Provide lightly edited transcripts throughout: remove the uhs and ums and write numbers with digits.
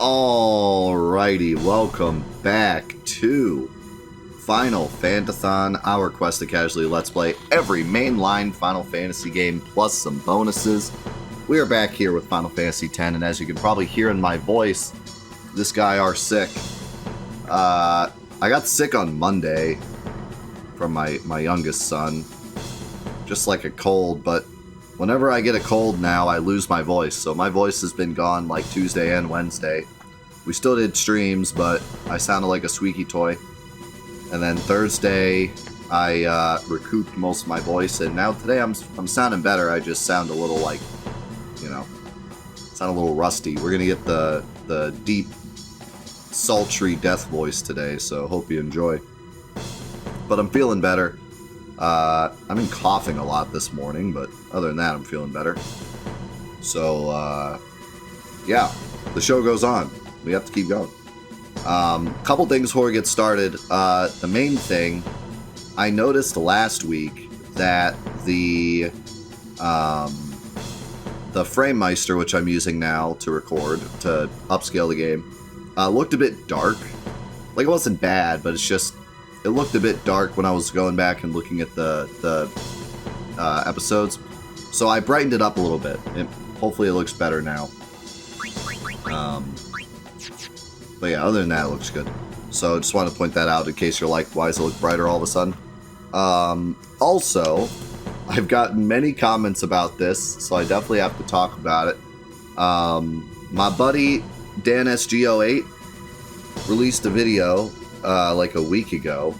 Alrighty, welcome back to Final Fantathon, our quest to casually let's play every mainline Final Fantasy game plus some bonuses. We are back here with Final Fantasy X, and as you can probably hear in my voice, this guy are sick. I got sick on Monday from my youngest son, just like a cold, but whenever I get a cold now, I lose my voice. So my voice has been gone like Tuesday and Wednesday. We still did streams, but I sounded like a squeaky toy. And then Thursday, I recouped most of my voice, and now today I'm sounding better. I just sound a little like, sound a little rusty. We're gonna get the deep, sultry death voice today, so hope you enjoy. But I'm feeling better. I've been coughing a lot this morning, but other than that, I'm feeling better. So, yeah, the show goes on. We have to keep going. Couple things before we get started. The main thing, I noticed last week that the FrameMeister, which I'm using now to record, to upscale the game, looked a bit dark. Like, it wasn't bad, but it looked a bit dark when I was going back and looking at the episodes. So I brightened it up a little bit. Hopefully it looks better now. But yeah, other than that, it looks good. So just wanted to point that out in case you're like, why does it look brighter all of a sudden? Also, I've gotten many comments about this, so I definitely have to talk about it. My buddy, Dan SG08, released a video like a week ago.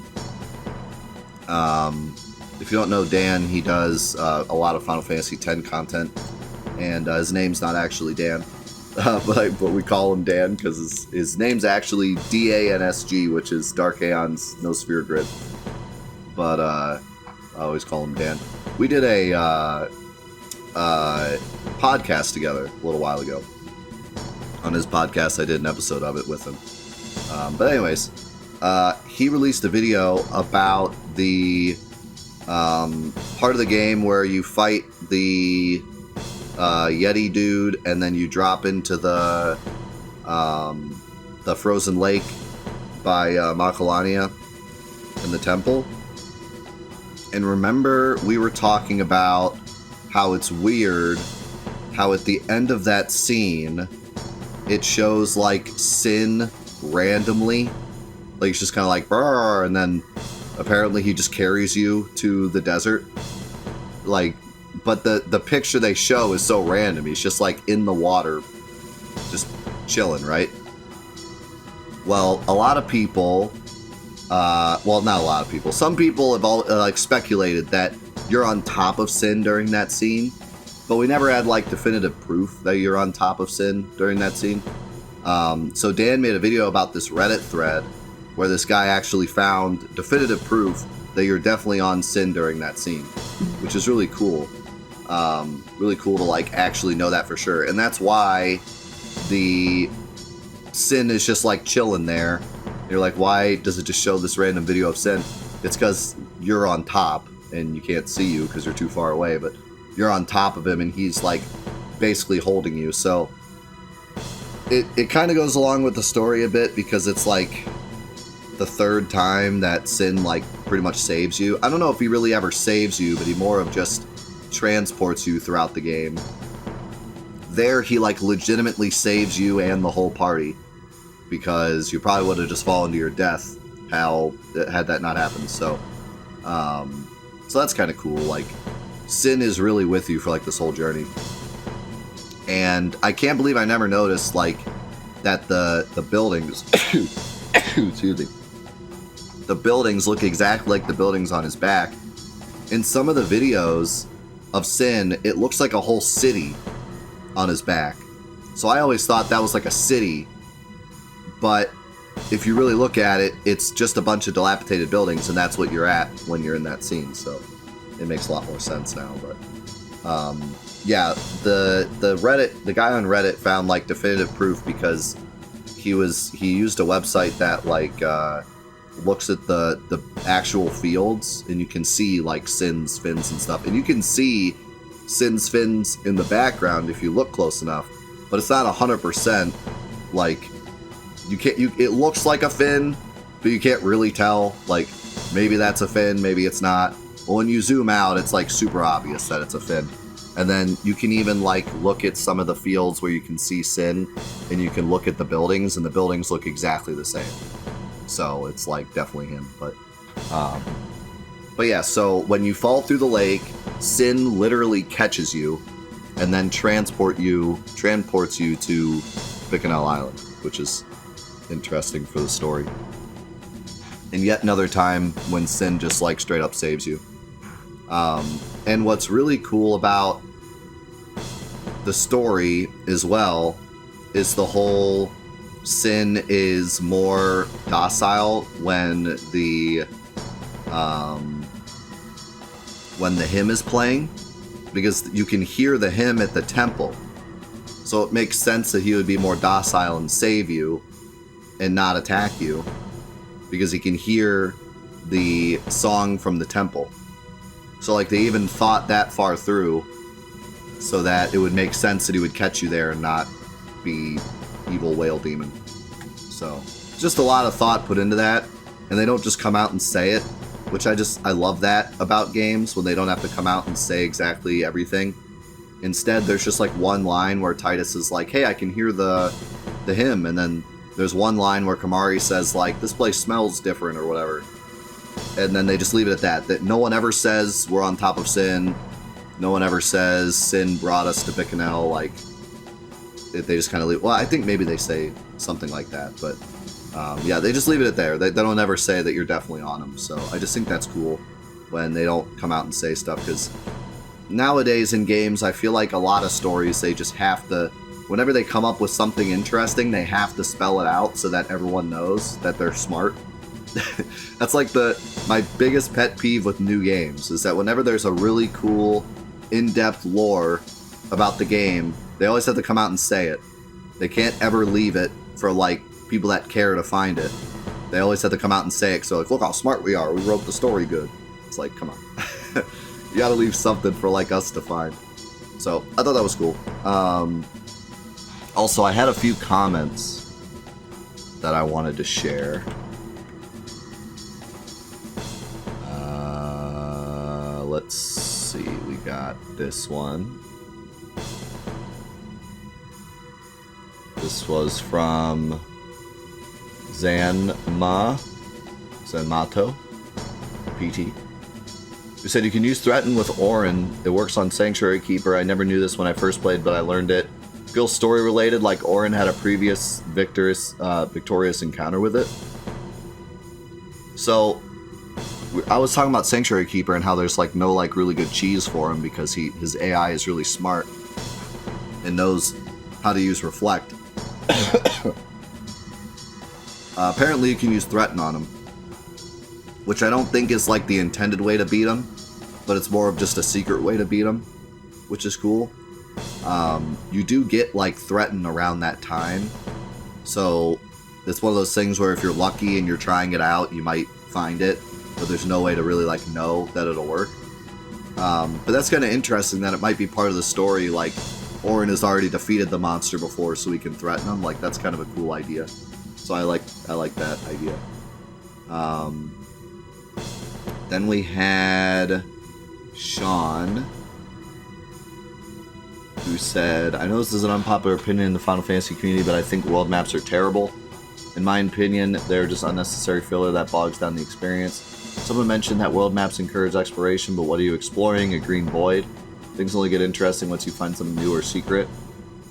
If you don't know Dan, he does a lot of Final Fantasy X content, and his name's not actually Dan, but we call him Dan because his name's actually DANSG, which is Dark Aeon's No Sphere Grid, but I always call him Dan. We did a podcast together a little while ago. On his podcast, I did an episode of it with him. But anyways, he released a video about the part of the game where you fight the Yeti dude, and then you drop into the frozen lake by Macalania in the temple. And remember, we were talking about how it's weird how at the end of that scene, it shows like Sin randomly. Like, it's just kind of like, brr, and then apparently he just carries you to the desert. Like, but the picture they show is so random. He's just like in the water, just chilling, right? Well, a lot of people, well, not a lot of people. Some people have all speculated that you're on top of Sin during that scene, but we never had like definitive proof that you're on top of Sin during that scene. So Dan made a video about this Reddit thread where this guy actually found definitive proof that you're definitely on Sin during that scene, which is really cool. Really cool to like actually know that for sure. And that's why the Sin is just like chilling there. You're like, why does it just show this random video of Sin? It's because you're on top and you can't see you because you're too far away, but you're on top of him and he's like basically holding you. So it kind of goes along with the story a bit because it's like the third time that Sin like pretty much saves you. I don't know if he really ever saves you, but he more of just transports you throughout the game. There he like legitimately saves you and the whole party, because you probably would have just fallen to your death had that not happened. So so that's kind of cool. Like, Sin is really with you for like this whole journey. And I can't believe I never noticed like that the buildings excuse me, the buildings look exactly like the buildings on his back. In some of the videos of Sin, it looks like a whole city on his back. So I always thought that was like a city, but if you really look at it, it's just a bunch of dilapidated buildings, and that's what you're at when you're in that scene. So it makes a lot more sense now. But yeah, the guy on Reddit found like definitive proof because he used a website that like looks at the actual fields, and you can see like Sin's fins and stuff, and you can see Sin's fins in the background if you look close enough, but it's not 100%. Like, it looks like a fin, but you can't really tell. Like, maybe that's a fin, maybe it's not. But when you zoom out, it's like super obvious that it's a fin. And then you can even like look at some of the fields where you can see Sin, and you can look at the buildings, and the buildings look exactly the same. So it's like definitely him. But yeah, so when you fall through the lake, Sin literally catches you, and then transports you to Bicanel Island, which is interesting for the story. And yet another time when Sin just like straight up saves you. And what's really cool about the story as well is the whole Sin is more docile when the hymn is playing, because you can hear the hymn at the temple. So it makes sense that he would be more docile and save you and not attack you, because he can hear the song from the temple. So like they even thought that far through so that it would make sense that he would catch you there and not be evil whale demon. So just a lot of thought put into that, and they don't just come out and say it, which I love that about games, when they don't have to come out and say exactly everything. Instead, there's just like one line where Titus is like, hey, I can hear the hymn, and then there's one line where Kamari says like, this place smells different or whatever. And then they just leave it at that no one ever says we're on top of Sin. No one ever says Sin brought us to Bicanel. Like, they just kind of leave. Well, I think maybe they say something like that, but yeah, they just leave it at there. They don't ever say that you're definitely on them. So I just think that's cool when they don't come out and say stuff, because nowadays in games, I feel like a lot of stories, they just have to, whenever they come up with something interesting, they have to spell it out so that everyone knows that they're smart. That's like my biggest pet peeve with new games, is that whenever there's a really cool, in-depth lore about the game, they always have to come out and say it. They can't ever leave it for like people that care to find it. They always have to come out and say it, so like, look how smart we are, we wrote the story good. It's like, come on. You gotta leave something for like us to find. So I thought that was cool. Also, I had a few comments that I wanted to share. Let's see, we got this one. This was from Zanmato PT. Who said you can use Threaten with Orin. It works on Sanctuary Keeper. I never knew this when I first played, but I learned it. Feels story related, like Orin had a previous victorious encounter with it. So I was talking about Sanctuary Keeper and how there's like no like really good cheese for him, because his AI is really smart and knows how to use Reflect. Apparently you can use Threaten on him, which I don't think is like the intended way to beat him, but it's more of just a secret way to beat him, which is cool. You do get like Threaten around that time, so it's one of those things where if you're lucky and you're trying it out, you might find it, but there's no way to really like know that it'll work. But that's kind of interesting that it might be part of the story, like Orin has already defeated the monster before, so he can threaten him. Like, that's kind of a cool idea. So I like that idea. Then we had Sean, who said, I know this is an unpopular opinion in the Final Fantasy community, but I think world maps are terrible. In my opinion, they're just unnecessary filler that bogs down the experience. Someone mentioned that world maps encourage exploration, but what are you exploring? A green void? Things only get interesting once you find something new or secret.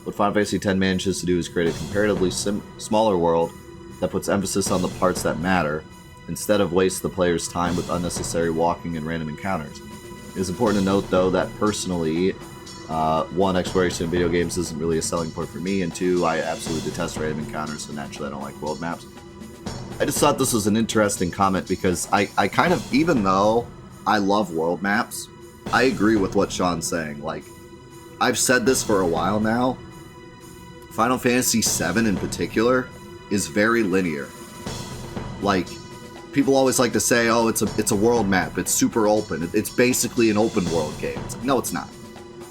What Final Fantasy X manages to do is create a comparatively smaller world that puts emphasis on the parts that matter, instead of waste the player's time with unnecessary walking and random encounters. It is important to note, though, that personally, one, exploration in video games isn't really a selling point for me, and two, I absolutely detest random encounters, so naturally I don't like world maps. I just thought this was an interesting comment, because I kind of, even though I love world maps, I agree with what Sean's saying. Like, I've said this for a while now, Final Fantasy VII in particular is very linear. Like, people always like to say, oh, it's a world map, it's super open, it's basically an open world game. It's like, no, it's not.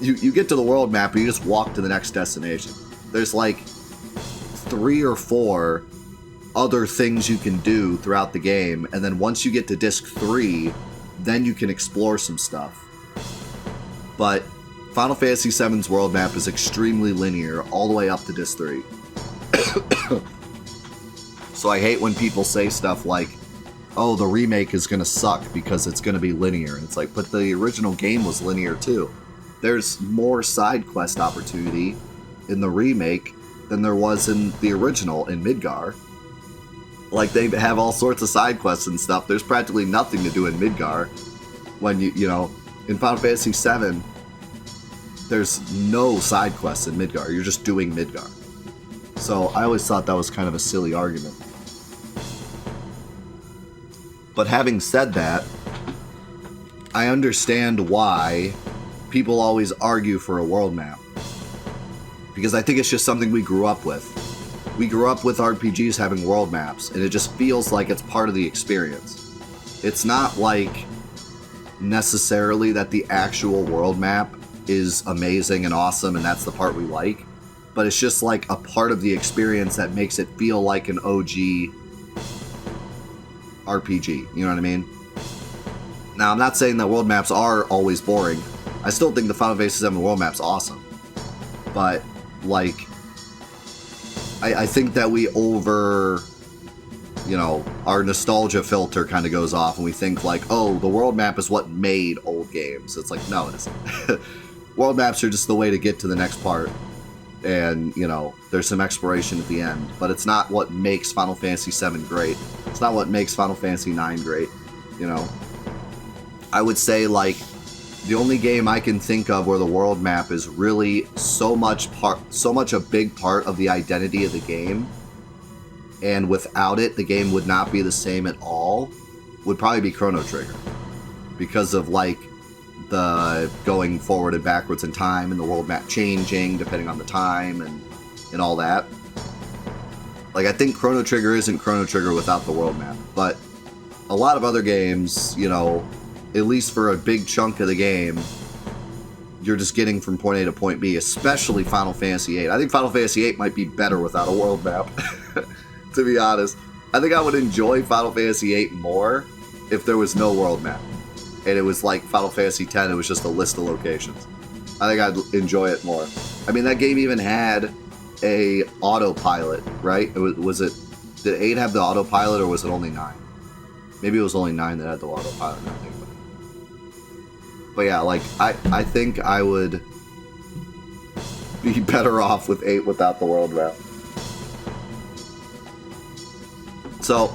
You get to the world map and you just walk to the next destination. There's like 3 or 4 other things you can do throughout the game, and then once you get to disc 3, then you can explore some stuff. But Final Fantasy VII's world map is extremely linear all the way up to disc 3. So I hate when people say stuff like, oh, the remake is going to suck because it's going to be linear. And it's like, but the original game was linear too. There's more side quest opportunity in the remake than there was in the original in Midgar. Like, they have all sorts of side quests and stuff. There's practically nothing to do in Midgar. When you know, in Final Fantasy VII, there's no side quests in Midgar. You're just doing Midgar. So I always thought that was kind of a silly argument. But having said that, I understand why people always argue for a world map. Because I think it's just something we grew up with. We grew up with RPGs having world maps, and it just feels like it's part of the experience. It's not like necessarily that the actual world map is amazing and awesome and that's the part we like, but it's just like a part of the experience that makes it feel like an OG RPG, you know what I mean? Now, I'm not saying that world maps are always boring. I still think the Final Fantasy VII world map's awesome. But, like, I think that we our nostalgia filter kind of goes off and we think like, oh, the world map is what made old games. It's like, no, it isn't. World maps are just the way to get to the next part. And, you know, there's some exploration at the end. But it's not what makes Final Fantasy VII great. It's not what makes Final Fantasy IX great, you know. I would say, like, the only game I can think of where the world map is really so much a big part of the identity of the game, and without it, the game would not be the same at all, would probably be Chrono Trigger. Because of, like, the going forward and backwards in time, and the world map changing depending on the time, and all that. Like, I think Chrono Trigger isn't Chrono Trigger without the world map, but a lot of other games, you know, at least for a big chunk of the game, you're just getting from point A to point B, especially Final Fantasy VIII. I think Final Fantasy VIII might be better without a world map, to be honest. I think I would enjoy Final Fantasy VIII more if there was no world map. And it was like Final Fantasy X, it was just a list of locations. I think I'd enjoy it more. I mean, that game even had a autopilot, right? Did 8 have the autopilot, or was it only 9? Maybe it was only 9 that had the autopilot, I think. But yeah, like, I think I would be better off with 8 without the world map. So,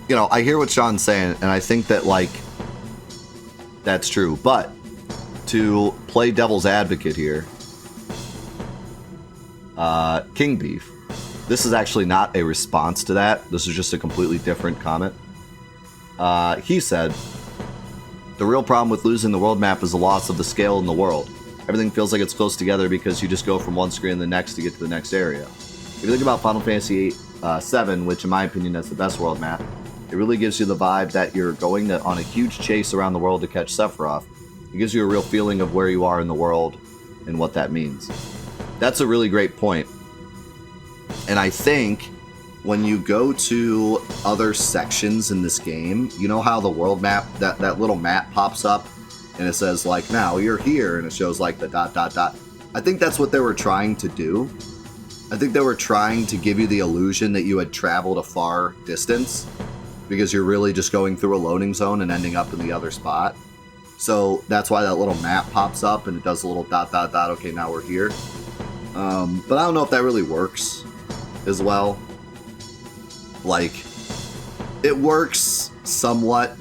you know, I hear what Sean's saying, and I think that, like, that's true. But to play devil's advocate here, King Beef, this is actually not a response to that. This is just a completely different comment. He said, the real problem with losing the world map is the loss of the scale in the world. Everything feels like it's close together because you just go from one screen to the next to get to the next area. If you think about Final Fantasy VII, which in my opinion is the best world map, it really gives you the vibe that you're going on a huge chase around the world to catch Sephiroth. It gives you a real feeling of where you are in the world and what that means. That's a really great point. And I think when you go to other sections in this game, you know how the world map, that little map pops up and it says, like, now you're here, and it shows, like, the ... I think that's what they were trying to do. I think they were trying to give you the illusion that you had traveled a far distance, because you're really just going through a loading zone and ending up in the other spot. So that's why that little map pops up and it does a little ... okay, now we're here. But I don't know if that really works as well. Like, it works somewhat,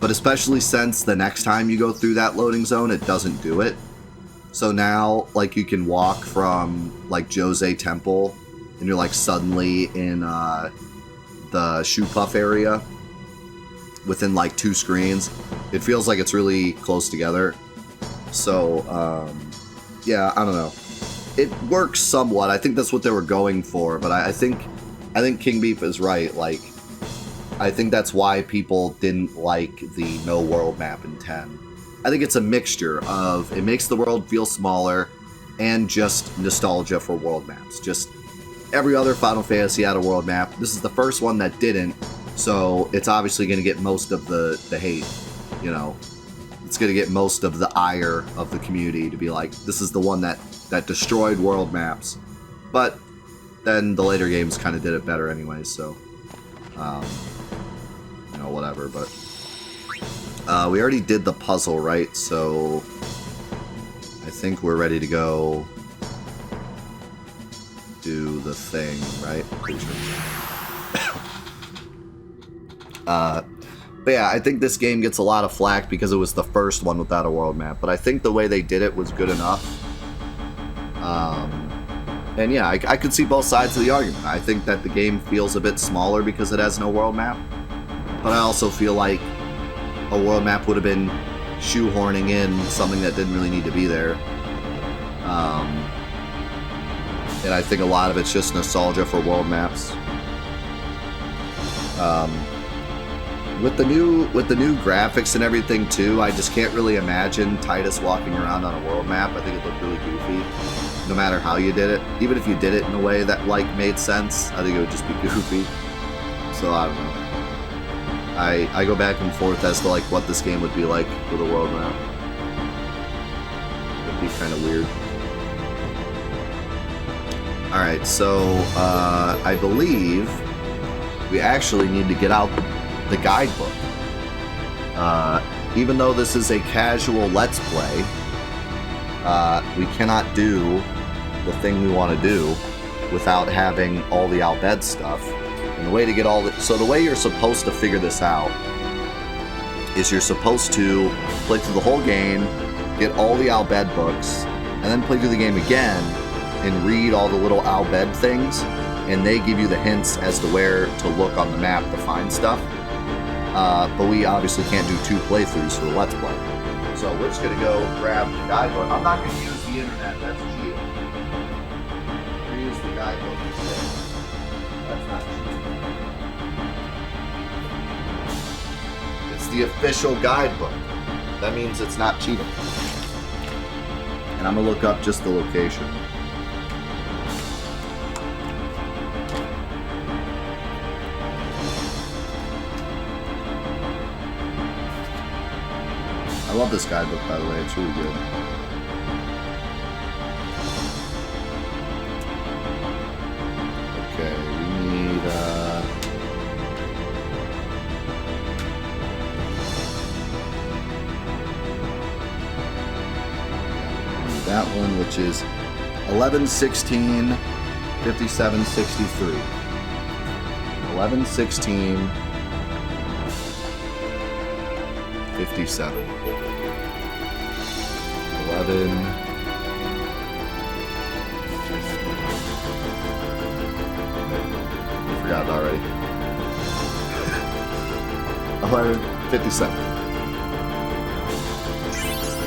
but especially since the next time you go through that loading zone, it doesn't do it. So now, like, you can walk from, like, Jose Temple, and you're, like, suddenly in the Shoe Puff area within, like, 2 screens. It feels like it's really close together. So, yeah, I don't know. It works somewhat. I think that's what they were going for, but I think King Beef is right. Like, I think that's why people didn't like the no world map in 10. I think it's a mixture of, it makes the world feel smaller and just nostalgia for world maps. Just every other Final Fantasy had a world map. This is the first one that didn't, so it's obviously going to get most of the hate, you know. It's going to get most of the ire of the community to be like, this is the one that destroyed world maps. But then the later games kind of did it better anyways, so, you know, whatever. But we already did the puzzle, right? So I think we're ready to go do the thing, right? Pretty sure. But yeah, I think this game gets a lot of flack because it was the first one without a world map. But I think the way they did it was good enough. And yeah, I could see both sides of the argument. I think that the game feels a bit smaller because it has no world map. But I also feel like a world map would have been shoehorning in something that didn't really need to be there. And I think a lot of it's just nostalgia for world maps. With the new graphics and everything too, I just can't really imagine Tidus walking around on a world map. I think it looked really goofy, no matter how you did it. Even if you did it in a way that like made sense, I think it would just be goofy. So I don't know. I go back and forth as to like what this game would be like with a world map. It'd be kind of weird. All right, so I believe we actually need to get out the guidebook. Even though this is a casual Let's Play, we cannot do the thing we want to do without having all the Al Bhed stuff. And the way to get all the... So the way you're supposed to figure this out is you're supposed to play through the whole game, get all the Al Bhed books, and then play through the game again and read all the little Al Bhed things, and they give you the hints as to where to look on the map to find stuff. But we obviously can't do 2 playthroughs for the Let's Play. So we're just going to go grab the guidebook. I'm not going to use the internet, that's cheating. We use the guidebook instead. That's not cheating. It's the official guidebook. That means it's not cheating. And I'm going to look up just the location. I love this guidebook, by the way. It's really good. Okay, we need, that one, which is 11-16, 57-63. 11-16, 57. 11. I forgot it already. 11:57.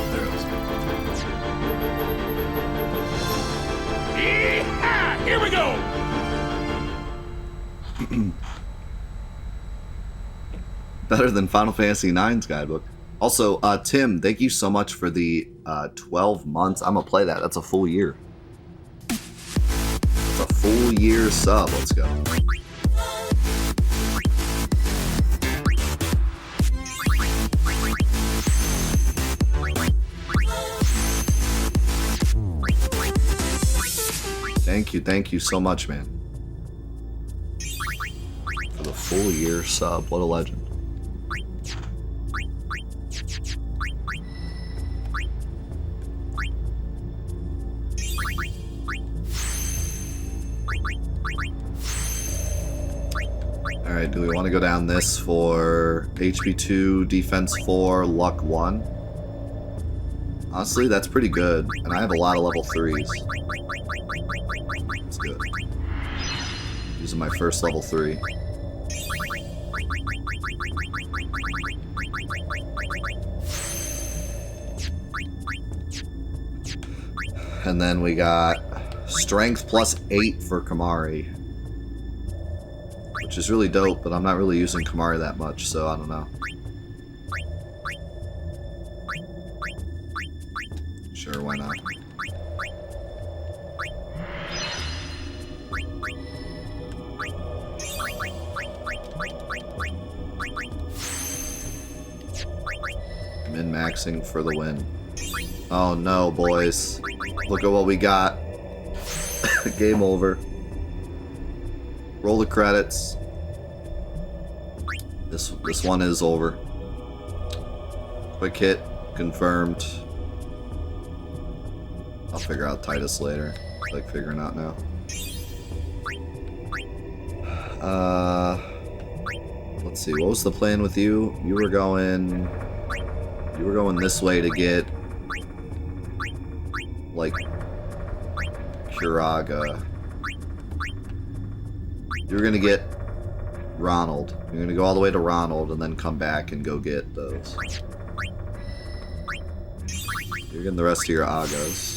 There it is. Yeehaw! Here we go! Better than Final Fantasy IX's guidebook. Also, Tim, thank you so much for the 12 months. I'm gonna play that. That's a full year. That's a full year sub. Let's go. Thank you so much, man. For the full year sub. What a legend. Alright, do we want to go down this for HP 2, Defense 4, Luck 1? Honestly, that's pretty good. And I have a lot of level 3s. That's good. Using my first level 3. And then we got Strength plus 8 for Kamari. Which is really dope, but I'm not really using Kamari that much, so I don't know. Sure, why not? Min-maxing for the win. Oh no, boys. Look at what we got. Game over. Roll the credits. This one is over. Quick hit. Confirmed. I'll figure out Titus later. Like figuring out now. Let's see. What was the plan with you? You were going this way to get like Kuraga. You're gonna get Ronald. You're gonna go all the way to Ronald and then come back and go get those. You're getting the rest of your Agos.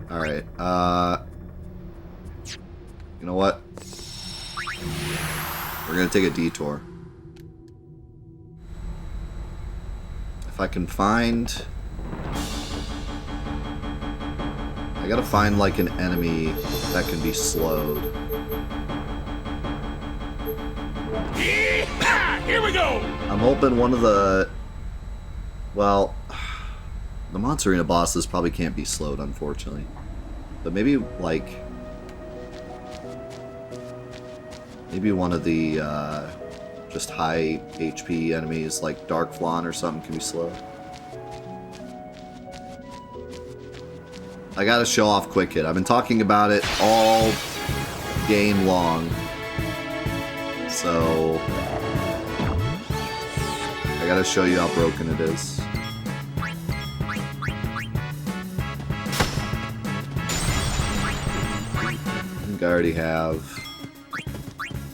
Alright, you know what? We're gonna take a detour. If I can find... I gotta find like an enemy that can be slowed. Here we go! I'm hoping one of the... Well... The Monster Arena bosses probably can't be slowed, unfortunately. But maybe, like... Maybe one of the, just high HP enemies, like Dark Flan or something, can be slowed. I gotta show off Quick Hit. I've been talking about it all game long. So... I gotta show you how broken it is. I already have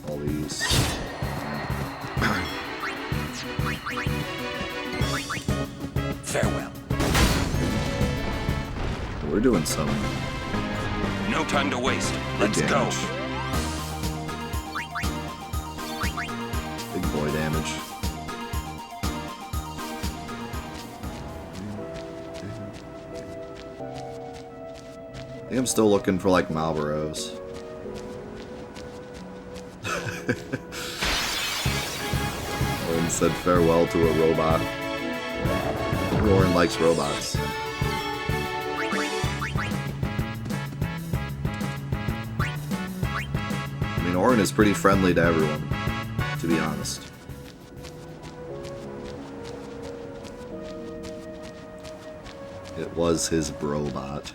all these. Farewell. We're doing some. No time to waste. Let's go. Big boy damage. I think I'm still looking for like Malboros. Owen said farewell to a robot. Warren likes robots. I mean, Oren is pretty friendly to everyone, to be honest. It was his brobot.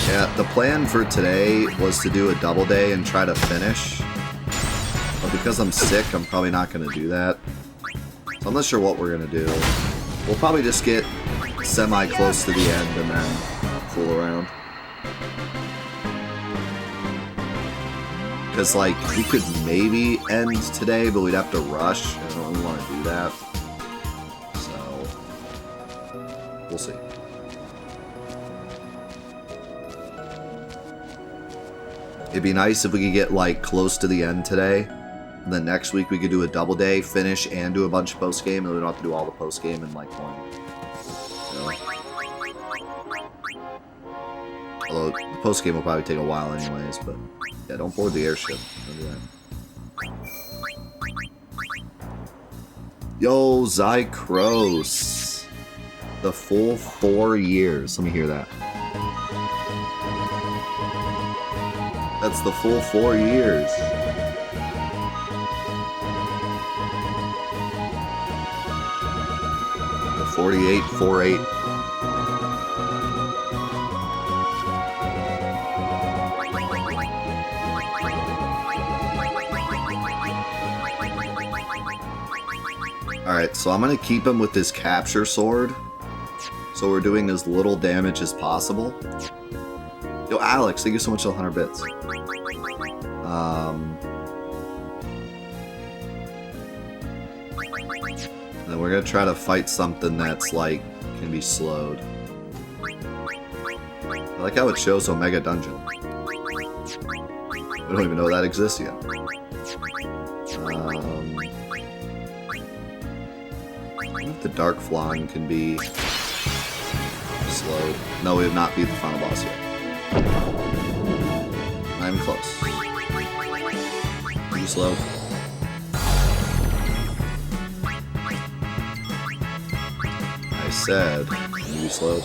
Yeah, the plan for today was to do a double day and try to finish. But because I'm sick, I'm probably not going to do that. So I'm not sure what we're going to do. We'll probably just get semi-close to the end and then fool around. Because, like, we could maybe end today, but we'd have to rush. I don't really want to do that. So, we'll see. It'd be nice if we could get, like, close to the end today. And then next week we could do a double day, finish, and do a bunch of post-game, and we don't have to do all the post-game in, like, one. So. Although, the post-game will probably take a while anyways, but... Yeah, don't board the airship. Don't do that. Yo, Zycros. The full 4 years. Let me hear that. That's the full 4 years. The 4848. Alright, so I'm gonna keep him with this capture sword. So we're doing as little damage as possible. Yo, Alex, thank you so much for 100 bits. Then we're gonna try to fight something that's like can be slowed. I like how it shows Omega Dungeon. We don't even know that exists yet. wonder if the Dark Flan can be slowed. No, we have not beat the final boss yet. Not even close. Are you slow? I said, can you slowed?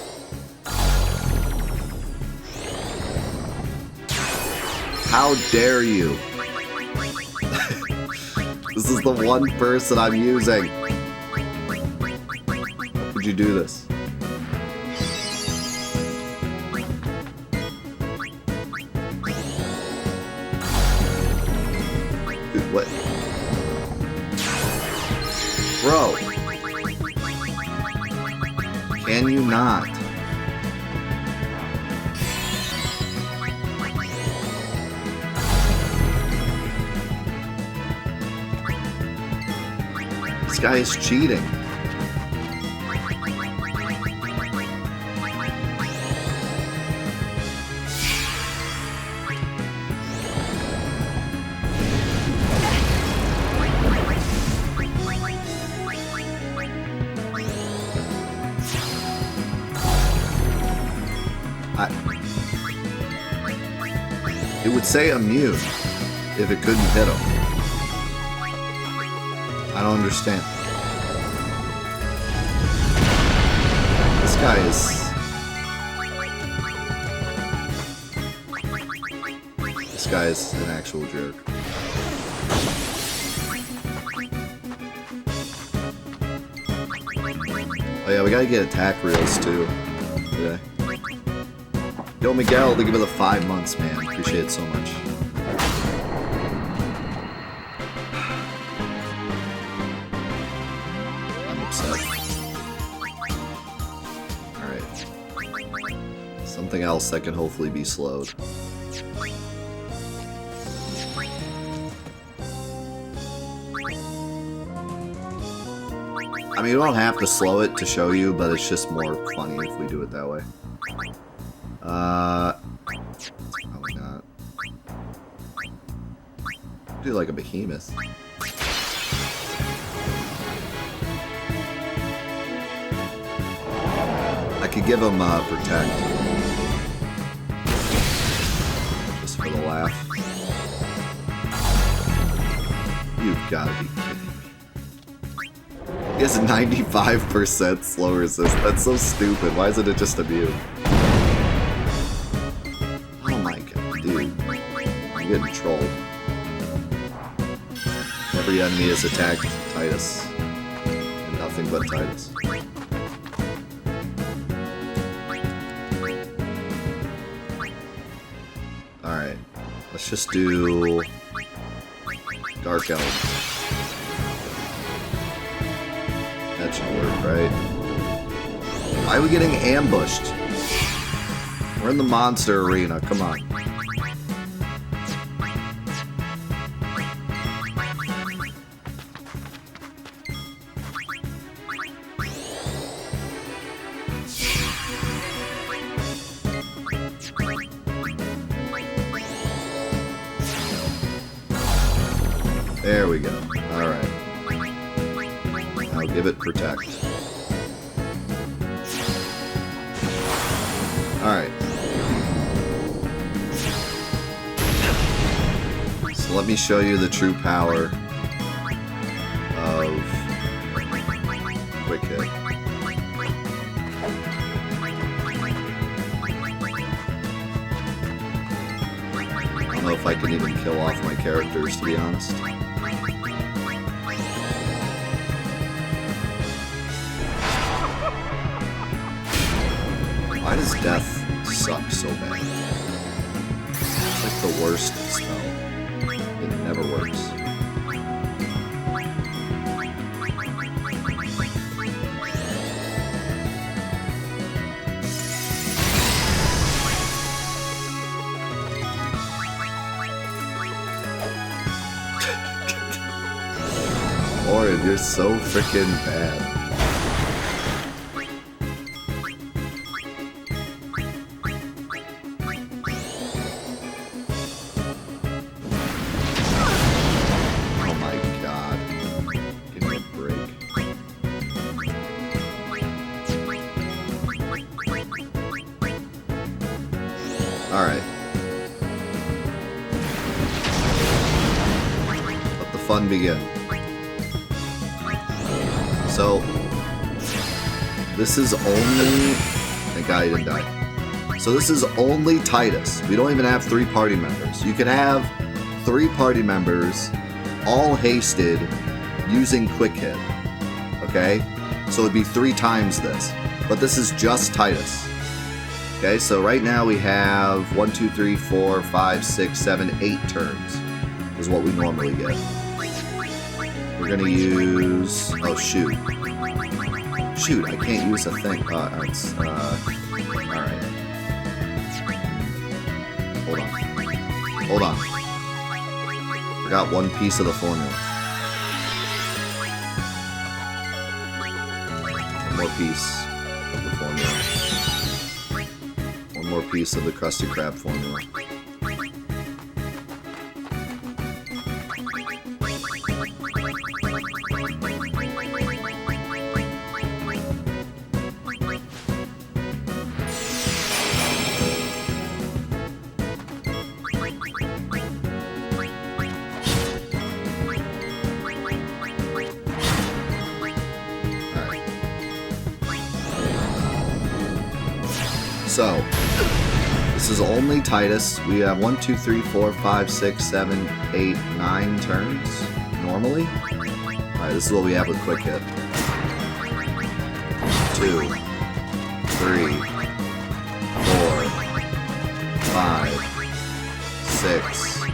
How dare you? This is the one person I'm using. How could you do this? Dude, what? Bro. Can you not? This guy is cheating. It would say immune if it couldn't hit him. I don't understand. This guy is... This guy is an actual jerk. Oh yeah, we gotta get attack reels too today. Yo, Miguel, thank you for the 5 months, man. Appreciate it so much. I'm upset. Alright. Something else that can hopefully be slowed. I mean, you don't have to slow it to show you, but it's just more funny if we do it that way. Probably not. Do like a behemoth. I could give him protect. Just for the laugh. You've gotta be kidding me. He has 95% slow resist. That's so stupid. Why isn't it just immune? Getting trolled. Every enemy is attacked Titus. And nothing but Titus. Alright. Let's just do Dark Elm. That should work, right? Why are we getting ambushed? We're in the monster arena, come on. There we go. Alright. Now give it protect. Alright. So let me show you the true power of Quick Hit. I don't know if I can even kill off my characters, to be honest. Why does death suck so bad? It's like the worst spell. It never works. Orin, you're so freaking bad. Oh my god. Alright. Let the fun begin. So, this is only... Thank God he didn't die. So this is only Titus. We don't even have 3 party members. You could have 3 party members all hasted using quick hit. Okay? So it'd be 3 times this. But this is just Titus. Okay, so right now we have 1, 2, 3, 4, 5, 6, 7, 8 turns is what we normally get. We're gonna use... Oh, shoot. Shoot, I can't use a thing. Alright. Hold on. Hold on. Forgot one piece of the formula. One more piece of the formula. One more piece of the Krusty Krab formula. So, this is only Titus. We have 1, 2, 3, 4, 5, 6, 7, 8, 9 turns normally. Alright, this is what we have with quick hit. 2, 3, 4, 5, 6,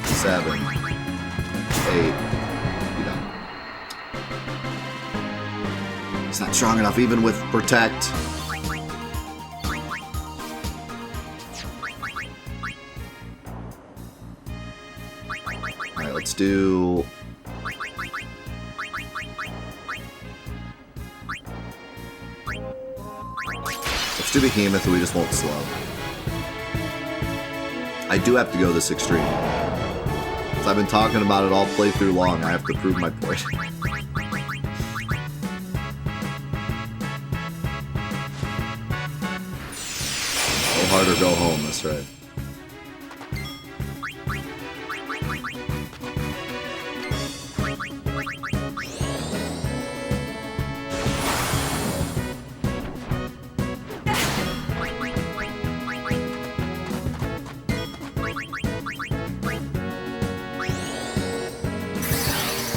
7, 8. Be done. It's not strong enough even with Protect. Let's do... Let's do Behemoth and we just won't slow. I do have to go this extreme. Because I've been talking about it all playthrough long. I have to prove my point. Go hard or go home, that's right.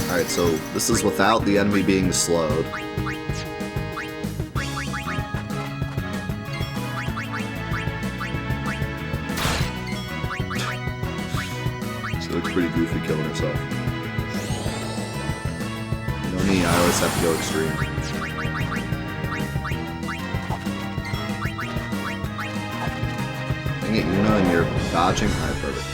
Alright, so this is without the enemy being slowed. She looks pretty goofy killing herself. You know me, I always have to go extreme. Dang it, Una, and you're dodging? Alright, perfect.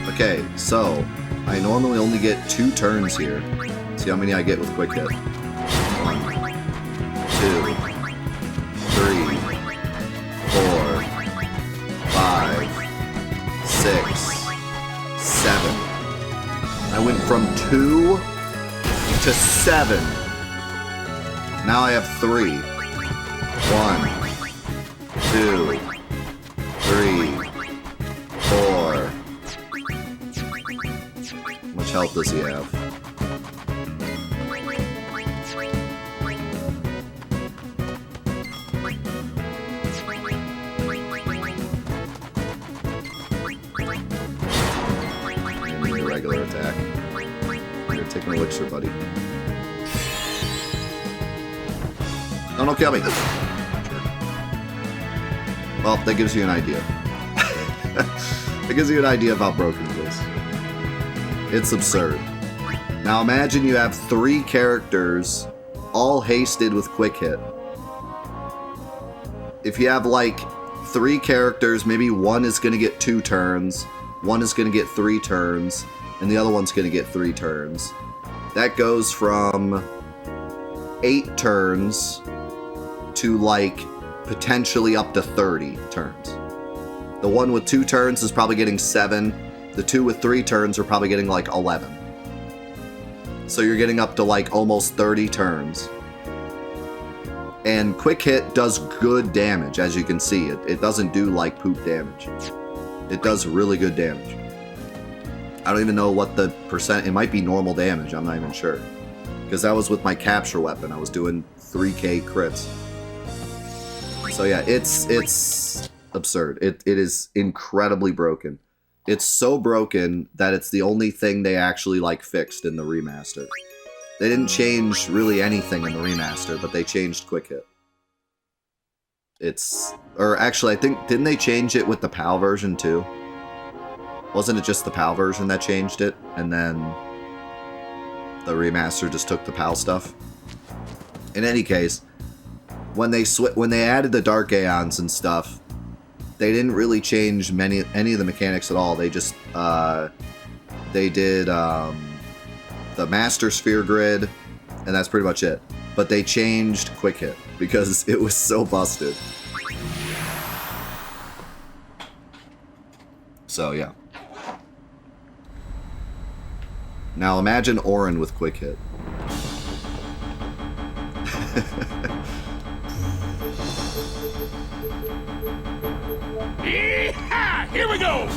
Okay, so I normally only get 2 turns here. See how many I get with quick hit. 1, 2, 3, 4, 5, 6, 7. I went from 2 to 7. Now I have 3. 1, 2, 3, 4. How much health does he have? Give me a regular attack. You're taking an elixir, buddy. No, don't kill me! Well, that gives you an idea. That gives you an idea of how broken it is. It's absurd. Now imagine you have 3 characters all hasted with quick hit. If you have like 3 characters, maybe one is going to get 2 turns, one is going to get 3 turns, and the other one's going to get 3 turns. That goes from 8 turns to like potentially up to 30 turns. The one with 2 turns is probably getting 7. The 2 with 3 turns are probably getting like 11. So you're getting up to like almost 30 turns. And quick hit does good damage, as you can see. It doesn't do like poop damage. It does really good damage. I don't even know what the percent... It might be normal damage, I'm not even sure. Because that was with my capture weapon. I was doing 3k crits. So yeah, it's absurd. It is incredibly broken. It's so broken that it's the only thing they actually like fixed in the remaster. They didn't change really anything in the remaster, but they changed quick hit. Or actually, I think, didn't they change it with the PAL version too? Wasn't it just the PAL version that changed it, and then the remaster just took the PAL stuff? In any case, when they added the Dark Aeons and stuff, they didn't really change any of the mechanics at all. They just they did the Master Sphere grid, and that's pretty much it. But they changed quick hit because it was so busted. So yeah. Now imagine Auron with quick hit. Yeehaw! Here we go!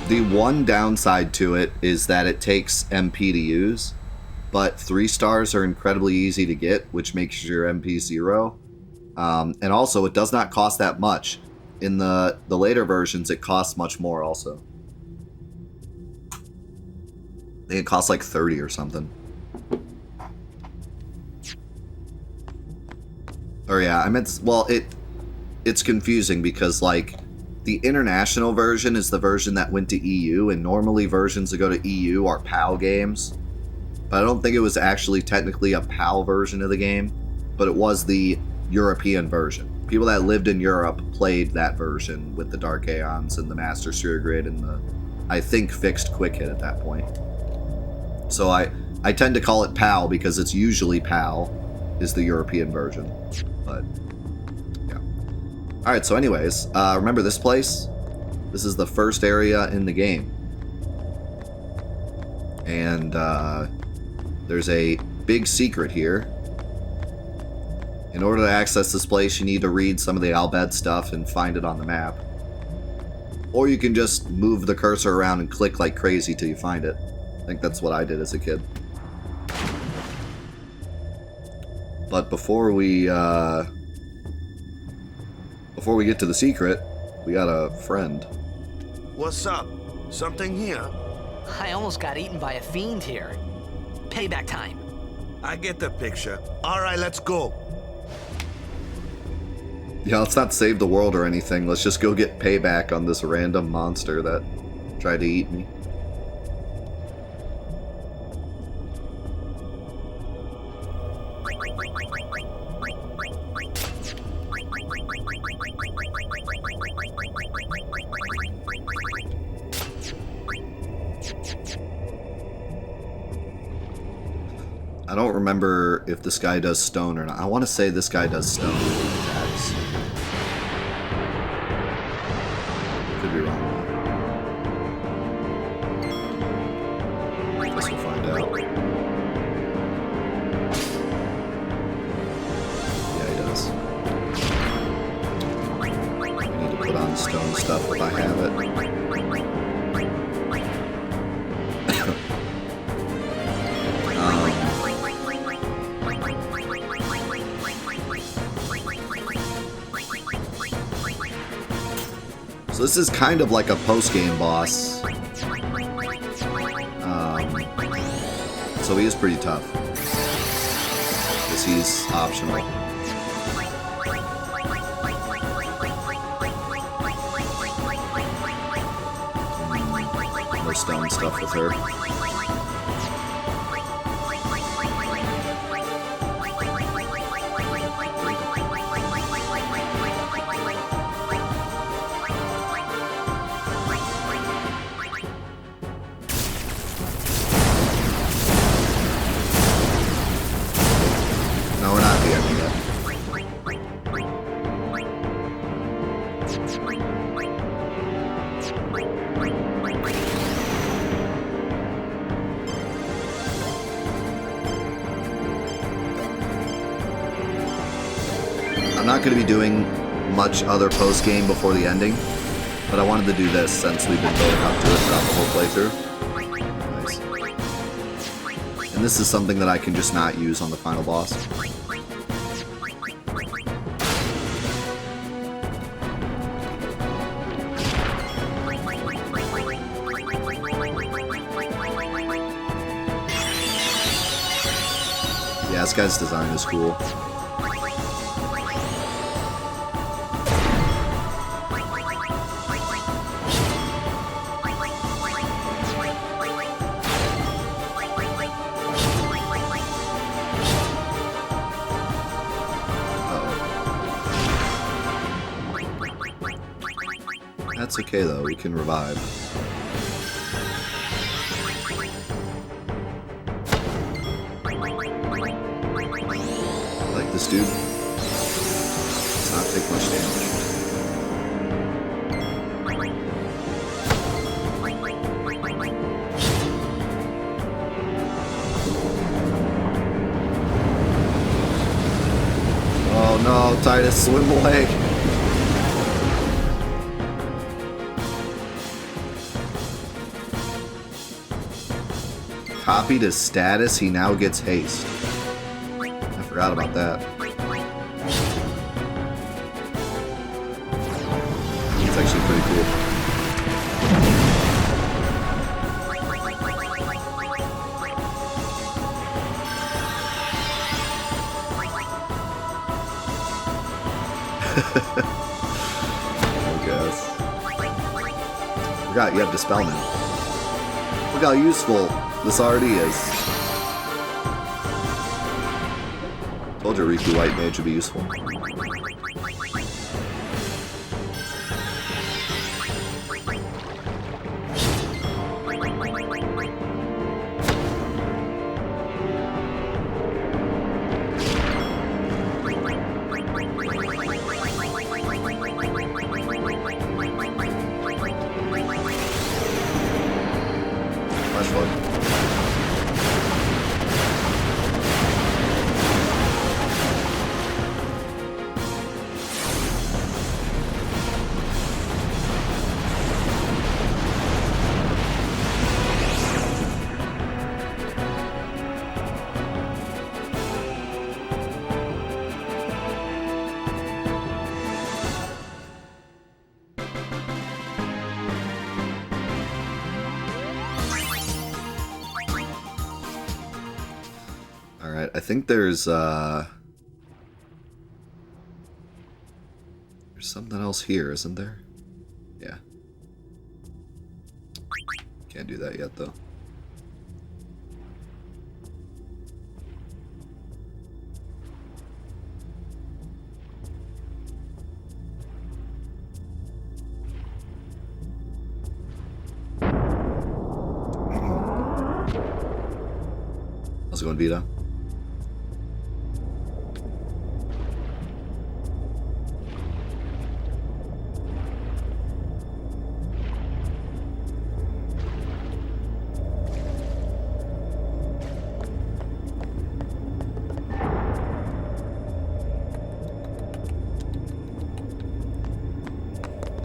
The one downside to it is that it takes MP to use, but 3 stars are incredibly easy to get, which makes your MP 0. And also, it does not cost that much. In the later versions, it costs much more also. I think it costs like 30 or something. Or yeah, I meant... Well, it's confusing because, like, the international version is the version that went to EU, and normally versions that go to EU are PAL games. But I don't think it was actually technically a PAL version of the game, but it was the European version. People that lived in Europe played that version with the Dark Aeons and the Master Sphere Grid and the, I think, fixed quick hit at that point. So I tend to call it PAL because it's usually PAL is the European version. But yeah. Alright, so anyways, remember this place? This is the first area in the game. And there's a big secret here. In order to access this place, you need to read some of the Albed stuff and find it on the map. Or you can just move the cursor around and click like crazy till you find it. I think that's what I did as a kid. But before we get to the secret, we got a friend. What's up? Something here? I almost got eaten by a fiend here. Payback time. I get the picture. All right, let's go. Yeah, let's not save the world or anything. Let's just go get payback on this random monster that tried to eat me. I don't remember if this guy does stone or not. I want to say this guy does stone attacks. Could be wrong. I guess we'll find out. Yeah, he does. I need to put on stone stuff if I have it. So this is kind of like a post-game boss. So he is pretty tough. Because he's optional. No stone stuff with her. I'm not going to be doing much other post-game before the ending, but I wanted to do this since we've been building up to it throughout the whole playthrough. Nice. And this is something that I can just not use on the final boss. Yeah, this guy's design is cool. That's okay though, we can revive. Like this dude does not take much damage. Oh no, Titus, swim away! Copied his status, he now gets haste. I forgot about that. It's actually pretty cool. I guess. Forgot you have Dispel now. Look how useful this already is. Told you Riku White Mage would be useful. Flash flood. I think there's something else here, isn't there? Yeah. Can't do that yet, though. How's it going, Vita?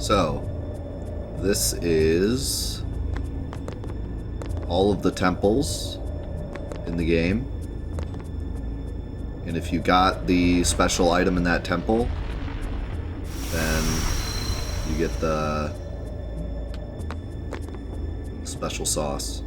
So, this is all of the temples in the game. And if you got the special item in that temple, then you get the special sauce.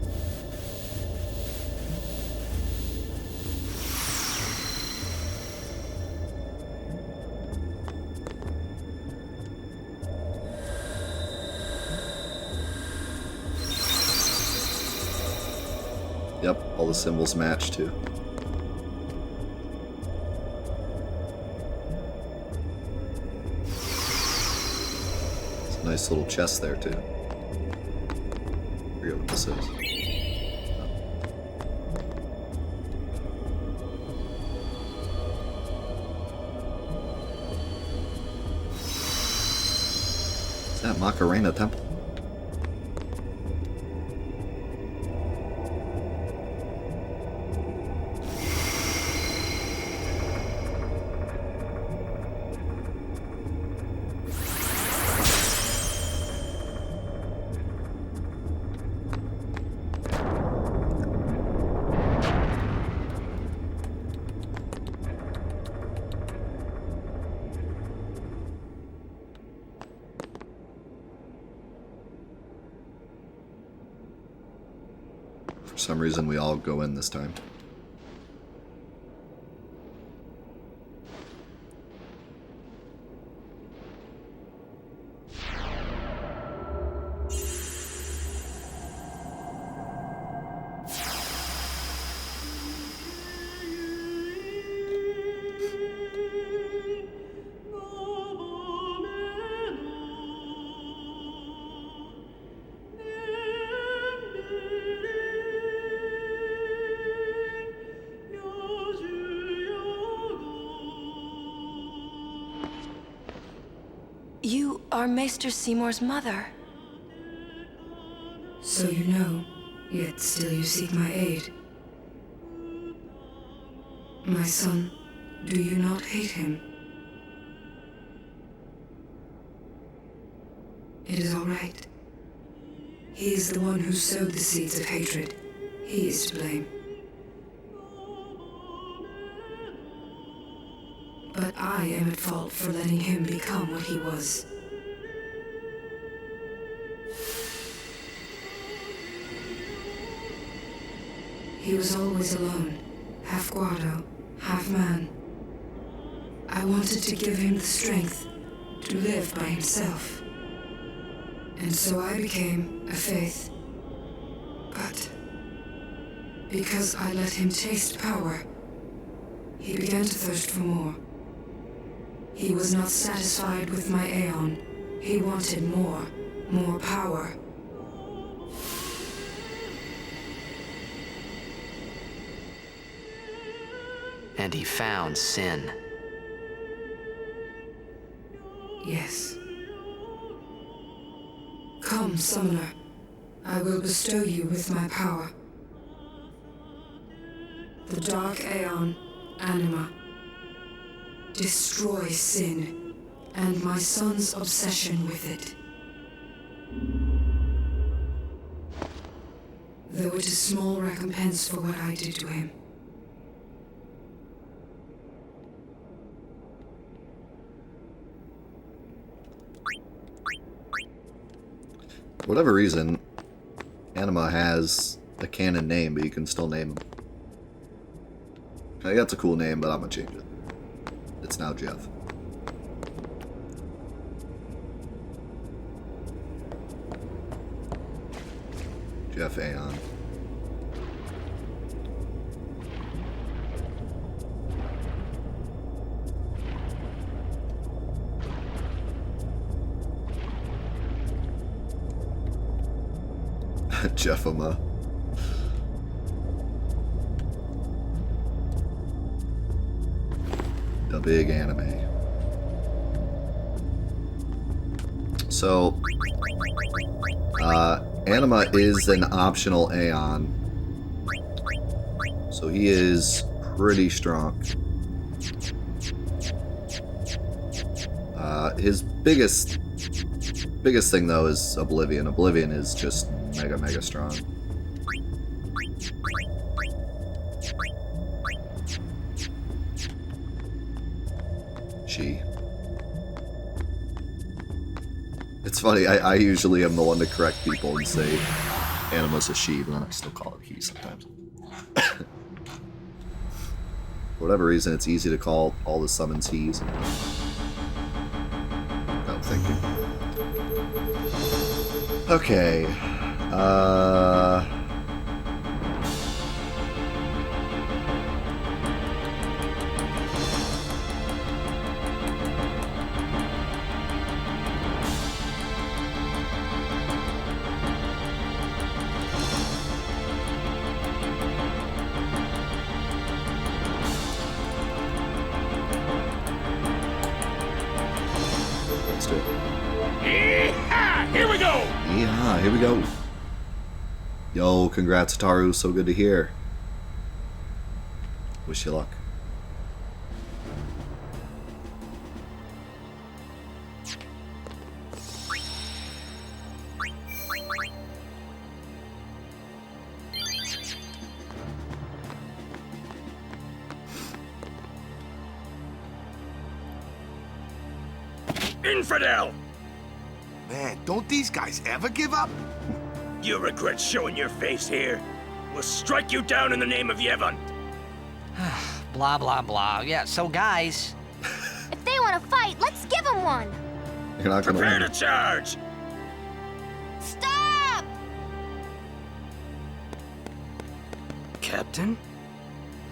Yep, all the symbols match too. It's a nice little chest there too. I forget what this is. Is that Macarena Temple? some reason, we all go in this time. You are Maester Seymour's mother. So you know, yet still you seek my aid. My son, do you not hate him? It is all right. He is the one who sowed the seeds of hatred. He is to blame. But I am at fault for letting him become what he was. He was always alone, half guardo, half man. I wanted to give him the strength to live by himself. And so I became a faith. But because I let him taste power, he began to thirst for more. He was not satisfied with my Aeon. He wanted more power. And he found sin. Yes. Come, summoner. I will bestow you with my power. The Dark Aeon, Anima. Destroy sin, and my son's obsession with it. Though it is small recompense for what I did to him. For whatever reason, Anima has a canon name, but you can still name him. I think that's a cool name, but I'm gonna change it. It's now Jeff. Jeff Aeon. Jeffama. The big anime. So, Anima is an optional Aeon. So he is pretty strong. His biggest thing though is Oblivion. Oblivion is just mega strong. She. It's funny, I usually am the one to correct people and say Anima's a she, but then I still call it he sometimes. For whatever reason, it's easy to call all the summons he's. Oh, thank you. Okay. Let's do it. Yeehaw! Here we go! Yeah, here we go. Yo, congrats, Taru. So good to hear. Wish you luck. Infidel! Man, don't these guys ever give up? You regret showing your face here? We'll strike you down in the name of Yevon. Blah, blah, blah. Yeah, so guys... If they want to fight, let's give them one. You're not gonna Prepare win. to charge! Stop! Captain?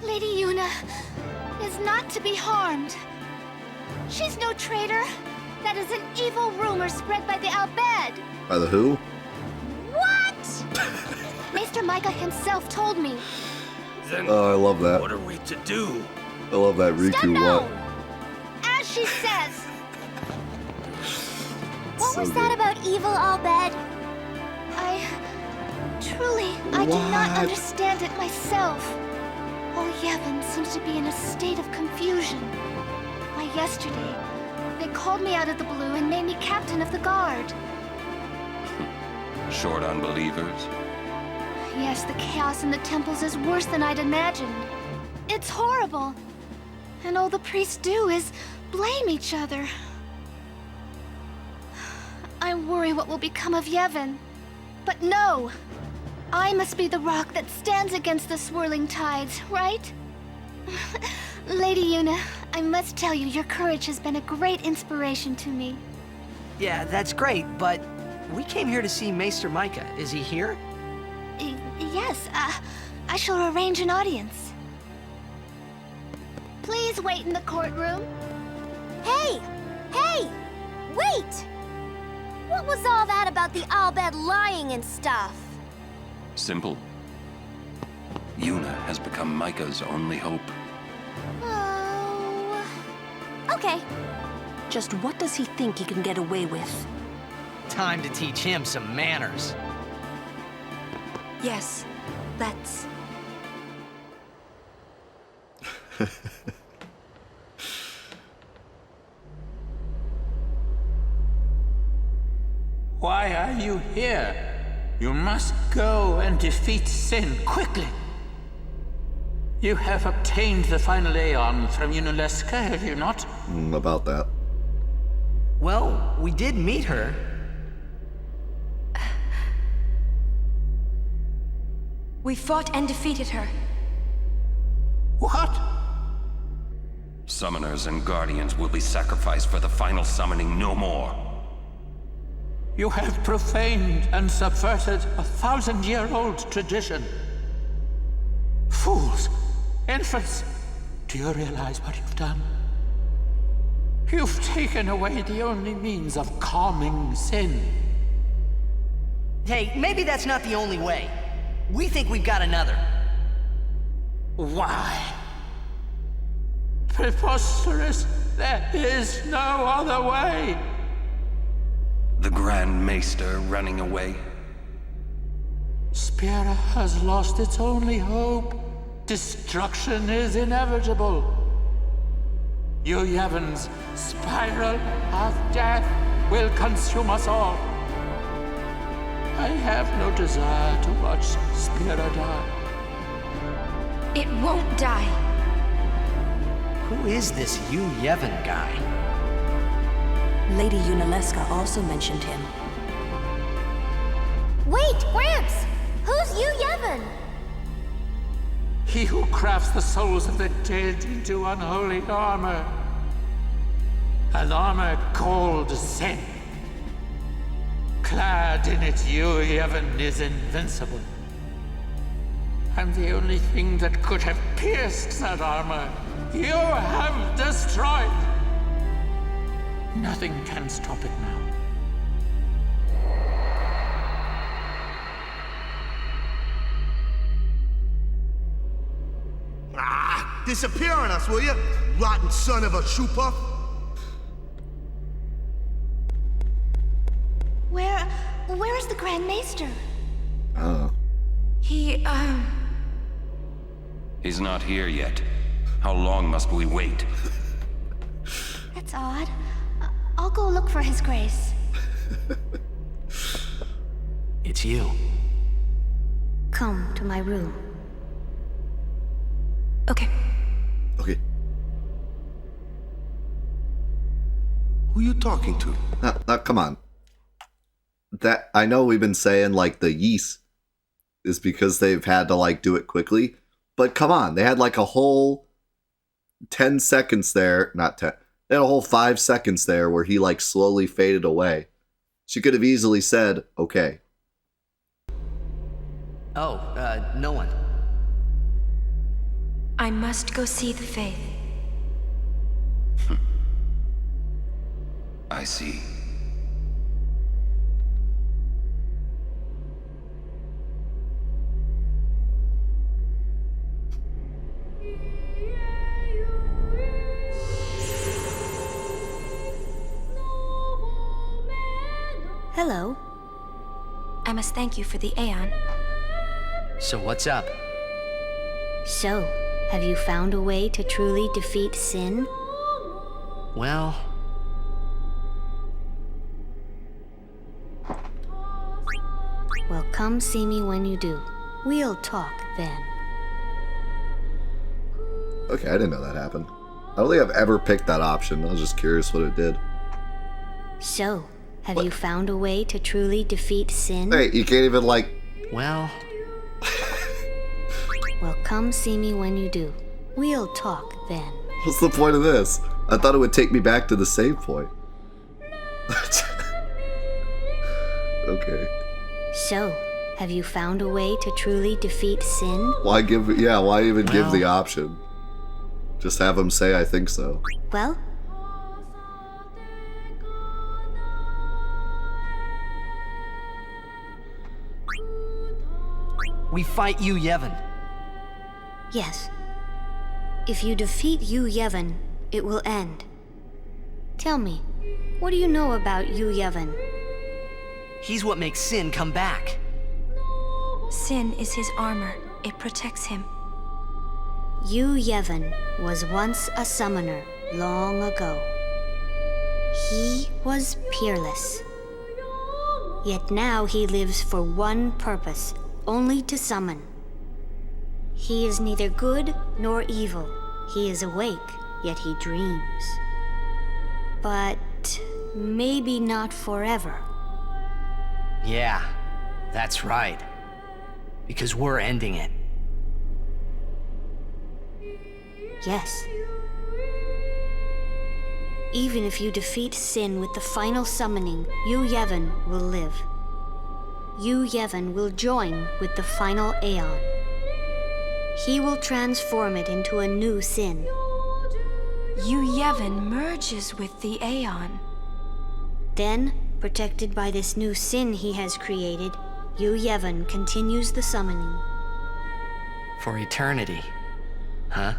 Lady Yuna is not to be harmed. She's no traitor. That is an evil rumor spread by the Albed. By the who? What? Maester Micah himself told me. Then Oh, I love that. what are we to do? I love that. Step Riku, down. what? As she says. What So was that good. about evil Albed? I do not What? understand it myself. All Yevon seems to be in a state of confusion. Why, yesterday, they called me out of the blue and made me captain of the guard. Short on believers? Yes, the chaos in the temples is worse than I'd imagined. It's horrible. And all the priests do is blame each other. I worry what will become of Yevon. But no! I must be the rock that stands against the swirling tides, right? Lady Yuna, I must tell you, your courage has been a great inspiration to me. Yeah, that's great, but we came here to see Maester Micah. Is he here? Yes, I shall arrange an audience. Please wait in the courtroom. Hey! Hey! Wait! What was all that about the Albed lying and stuff? Simple. Yuna has become Micah's only hope. Oh... Okay. Just what does he think he can get away with? Time to teach him some manners. Yes, let's. Why are you here? You must go and defeat sin quickly. You have obtained the final Aeon from Yunuleska, have you not? About that. Well, we did meet her. We fought and defeated her. What? Summoners and guardians will be sacrificed for the final summoning no more. You have profaned and subverted a 1,000-year-old tradition. Fools! Infants! Do you realize what you've done? You've taken away the only means of calming sin. Hey, maybe that's not the only way. We think we've got another. Why? Preposterous! There is no other way! The Grand Maester running away. Spira has lost its only hope. Destruction is inevitable. You Yevon's spiral of death will consume us all. I have no desire to watch Spira die. It won't die. Who is this Yu Yevon guy? Lady Yunuleska also mentioned him. Wait, Gramps! Who's you Yevon? He who crafts the souls of the dead into unholy armor. An armor called sin. Clad in it, you Yevon is invincible. And the only thing that could have pierced that armor, you have destroyed. Nothing can stop it now. Ah! Disappear on us, will you? Rotten son of a trooper! Where is the Grand Maester? Oh. He, He's not here yet. How long must we wait? That's odd. I'll go look for his grace. It's you. Come to my room. okay. Okay. Who you talking to? Now, come on. That I know we've been saying like the yeast is because they've had to like do it quickly. But come on, they had like a whole 10 seconds there, not 10. They had a whole 5 seconds there where he like slowly faded away. She could have easily said, "Okay." Oh, no one. I must go see the Faith. I see. Hello. I must thank you for the Aeon. So what's up? So, have you found a way to truly defeat sin? Well... Well, come see me when you do. We'll talk then. Okay, I didn't know that happened. I don't think I've ever picked that option. I was just curious what it did. So, have you found a way to truly defeat sin? Hey, you can't even like... Well... Well, come see me when you do. We'll talk then. What's the point of this? I thought it would take me back to the save point. Okay. So, have you found a way to truly defeat sin? Why even give Well- the option? Just have him say, "I think so." Well, We fight Yu Yevon. yes. If you defeat Yu Yevon, it will end. Tell me, what do you know about Yu Yevon? He's what makes Sin come back. Sin is his armor. It protects him. Yu Yevon was once a summoner long ago. He was peerless. Yet now he lives for one purpose, only to summon. He is neither good nor evil. He is awake, yet he dreams. But maybe not forever. Yeah, that's right. Because we're ending it. Yes. Even if you defeat Sin with the final summoning, Yu Yevon will live. Yu Yevon will join with the final Aeon. He will transform it into a new Sin. Yu Yevon merges with the Aeon. Then, protected by this new Sin he has created, Yu Yevon continues the summoning. For eternity. Huh?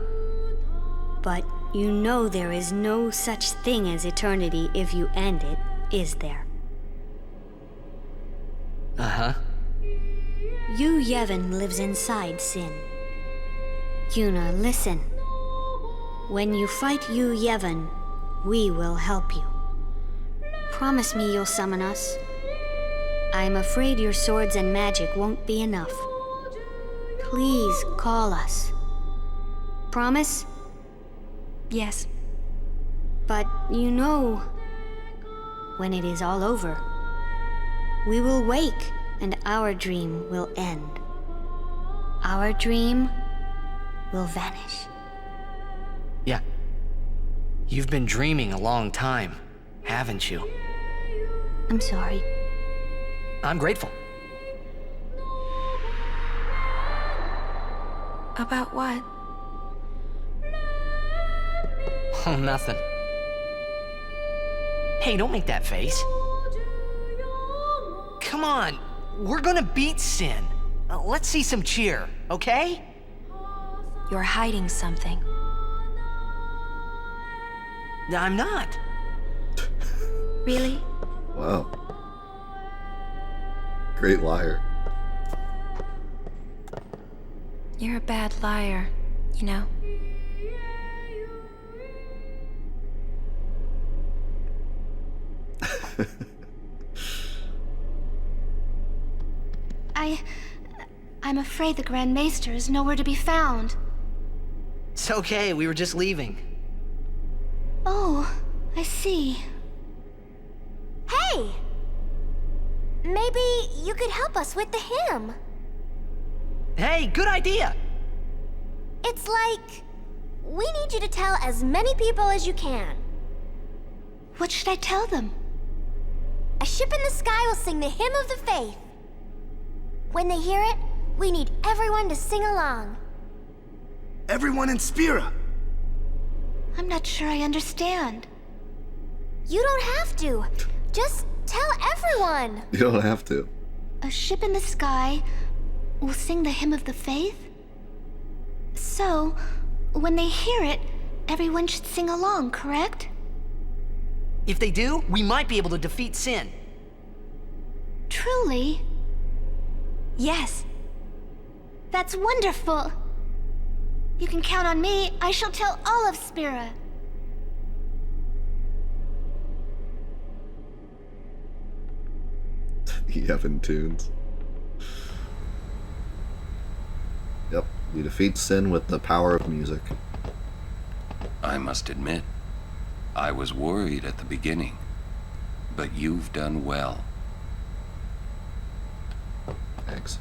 But you know there is no such thing as eternity if you end it, is there? Uh-huh. Yu Yevon lives inside Sin. Yuna, listen. When you fight Yu Yevon, we will help you. Promise me you'll summon us. I'm afraid your swords and magic won't be enough. Please call us. Promise? Yes. But you know, when it is all over, we will wake and our dream will end. Our dream will vanish. Yeah. You've been dreaming a long time, haven't you? I'm sorry. I'm grateful. About what? Oh, nothing. Hey, don't make that face. Come on, we're gonna beat Sin. Let's see some cheer, okay? You're hiding something. I'm not. Really? Wow. Great liar. You're a bad liar, you know? I'm afraid the Grand Maester is nowhere to be found. It's okay, we were just leaving. Oh, I see. Hey! Maybe you could help us with the hymn. Hey, good idea! It's like... we need you to tell as many people as you can. What should I tell them? A ship in the sky will sing the hymn of the faith. When they hear it, we need everyone to sing along. Everyone in Spira. I'm not sure I understand. You don't have to. Just tell everyone. You don't have to. A ship in the sky will sing the hymn of the faith? So, when they hear it, everyone should sing along, correct? If they do, we might be able to defeat Sin. Truly? Yes. That's wonderful! You can count on me. I shall tell all of Spira. Yevon tunes. Yep, we defeat Sin with the power of music. I must admit, I was worried at the beginning, but you've done well. Thanks.